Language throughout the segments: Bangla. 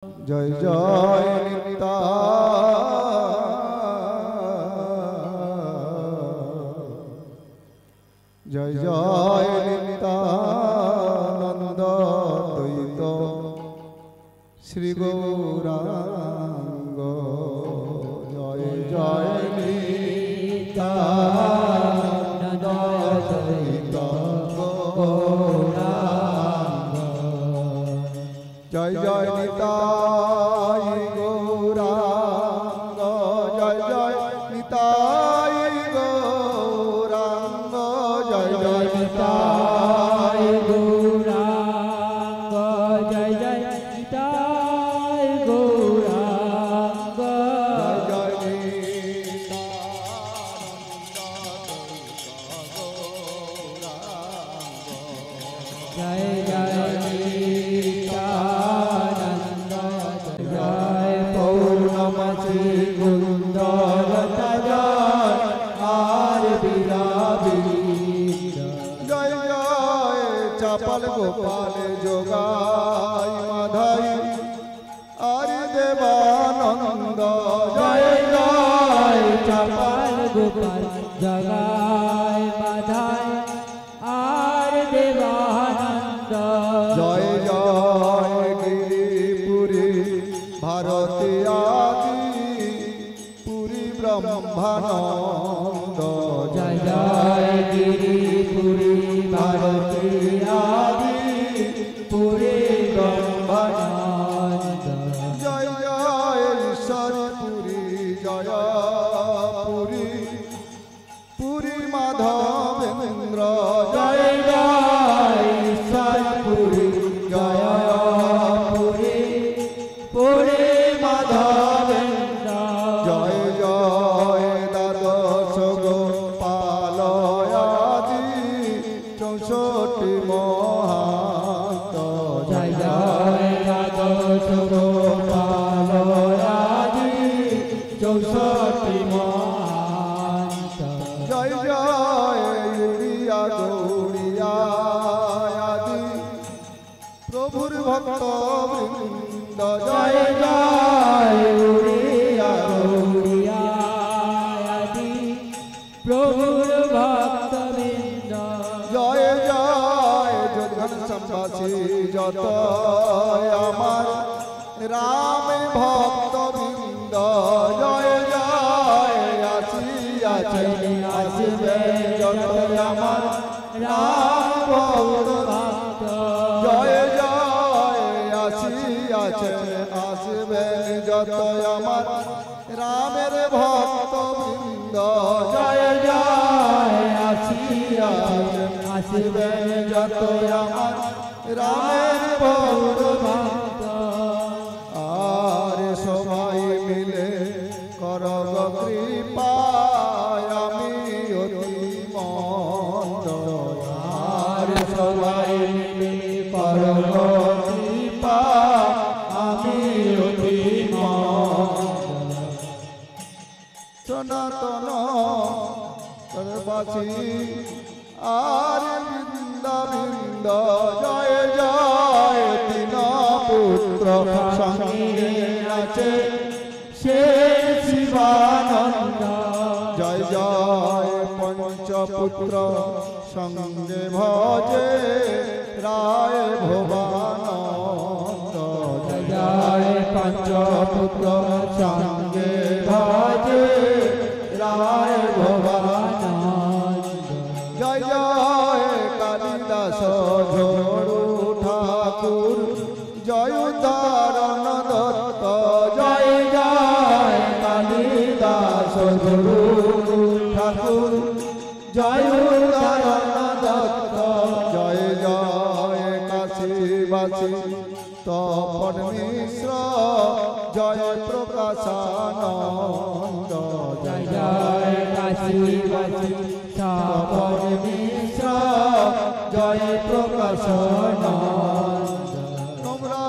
जय जय नित्यानंद जय जय नित्यानंद द्वैत श्री गौरांग जय जय नित्यानंद द्वैत गौरांग जय जय निताय गौरांग जय जय निताय गौरांग जय जय निताय गौरांग जय जय निताय गौरांग जय जय जय जय नित्यानंद जय पौर्णमसी कुंदलता जय आर बिराबीर जय जय चापल गोपाल जोगाई माधाई आर्य देवानंद जय जय चापल गोपाल जगाय बाधाय आर देवानंद जय जय गिरिपुरी भारती आदि पुरी ब्रह्मानंद जय जय गिरिपुरी भारती आदि पुरी ब्रह्मानंद जय जय ईश्वरपुरी जय पुरी पुरी माधवेंद्र जय जय ईश्वरपुरी जय पुरी पुरी माधवेंद्र जय जय द्वादश गोपाल आदि 64 महांत जय जय द्वादश गोपाल आदि 64 महांत जय जय यूरिया गौरिया आदि प्रभुर भक्त वृंद जय जय उरिया गौरिया आदि प्रभुर भक्तवृंद जय जय जोधन संवासी जत আমার রাম ভক্ত বৃন্দ জয় জয় আসিয়াছে আসিবে যত আমার রাম ভক্ত ভক্ত জয় জয় আসিয়াছে আসিবে যত আমার রামের ভক্ত বৃন্দ জয় জয় আসিয়াছে আসিবে যত আমার রামের ভক্ত ভক্ত আর সবাই মিলে করব কৃপা আমি অতি মন্দ আর সবাই মিলে করব কৃপা আমি অতি মন্দ সনাতন সর্বাসী আর বৃন্দা বৃন্দ জয় জয় তিন পুত্র সঙ্গে আছে সে শিবানন্দ জয় জয় পঞ্চপুত্র সঙ্গে ভজে রায় ভবানন্দ জয় জয় পঞ্চপুত্র সঙ্গে ভজে রায় ভবানন্দ ভবানন্দ জয় জয় কালিদাস ঝড়ু ঠাকুর জয় উদাহরণ দত্ত জয় জয় কালিদাস গুরু ঠাকুর জয় উদাহরণ দত্ত জয় জয় কাশীবাসী তপন মিশ্র জয় প্রকাশানন্দ জয় জয় কাশীবাসী তপন মিশ্র জয় প্রকাশানন্দ তোমরা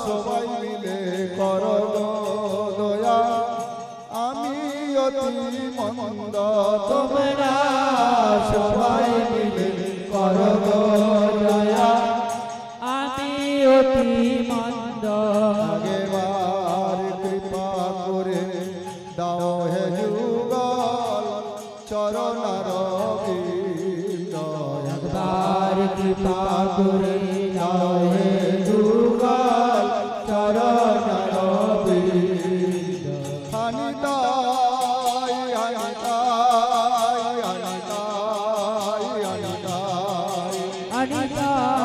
সবাই মিলে করব দয়া আমি অতি মন্দ তোমরা সবাই মিলে করো দয়া আমি অতি মন্দ হরিদাস